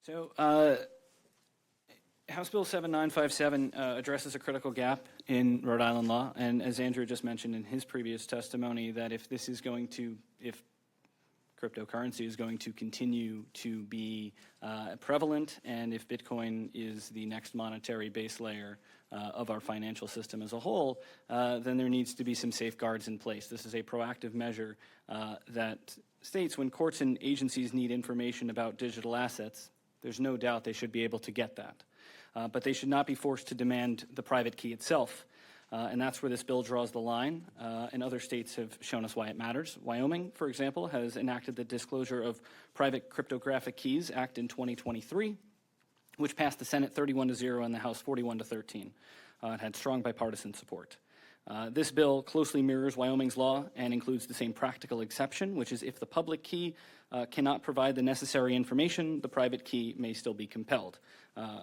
So House Bill 7957 addresses a critical gap in Rhode Island law, and as Andrew just mentioned in his previous testimony, that if cryptocurrency is going to continue to be prevalent, and if Bitcoin is the next monetary base layer of our financial system as a whole, then there needs to be some safeguards in place. This is a proactive measure that states when courts and agencies need information about digital assets, there's no doubt they should be able to get that. But they should not be forced to demand the private key itself. And that's where this bill draws the line, and other states have shown us why it matters. Wyoming, for example, has enacted the Disclosure of Private Cryptographic Keys Act in 2023, which passed the Senate 31-0 and the House 41-13. It had strong bipartisan support. This bill closely mirrors Wyoming's law and includes the same practical exception, which is if the public key cannot provide the necessary information, the private key may still be compelled.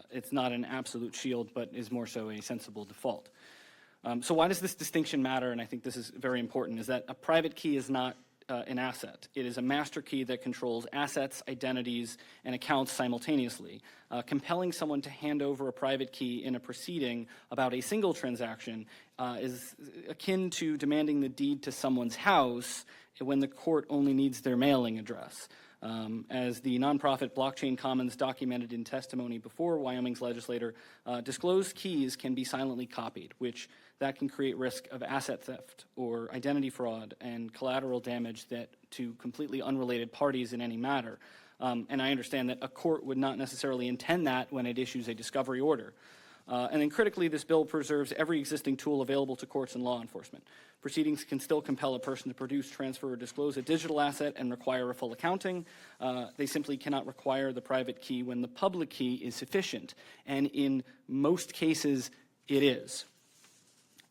It's not an absolute shield, but is more so a sensible default. So why does this distinction matter? And I think this is very important, is that a private key is not an asset. It is a master key that controls assets, identities, and accounts simultaneously. Compelling someone to hand over a private key in a proceeding about a single transaction is akin to demanding the deed to someone's house when the court only needs their mailing address. As the nonprofit Blockchain Commons documented in testimony before Wyoming's legislator, disclosed keys can be silently copied, which that can create risk of asset theft or identity fraud and collateral damage to completely unrelated parties in any matter. And I understand that a court would not necessarily intend that when it issues a discovery order. And then critically, this bill preserves every existing tool available to courts and law enforcement. Proceedings can still compel a person to produce, transfer, or disclose a digital asset and require a full accounting. They simply cannot require the private key when the public key is sufficient. And in most cases, it is.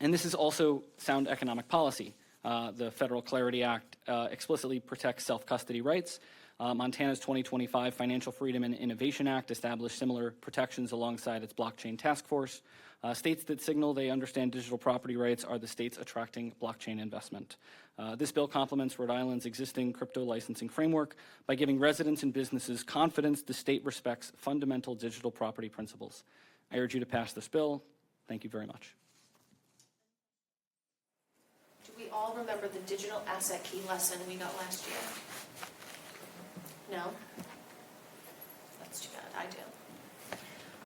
And this is also sound economic policy. The Federal Clarity Act explicitly protects self-custody rights. Montana's 2025 Financial Freedom and Innovation Act established similar protections alongside its blockchain task force. States that signal they understand digital property rights are the states attracting blockchain investment. This bill complements Rhode Island's existing crypto licensing framework by giving residents and businesses confidence the state respects fundamental digital property principles. I urge you to pass this bill. Thank you very much. Do we all remember the digital asset key lesson we got last year? No? That's too bad. I do.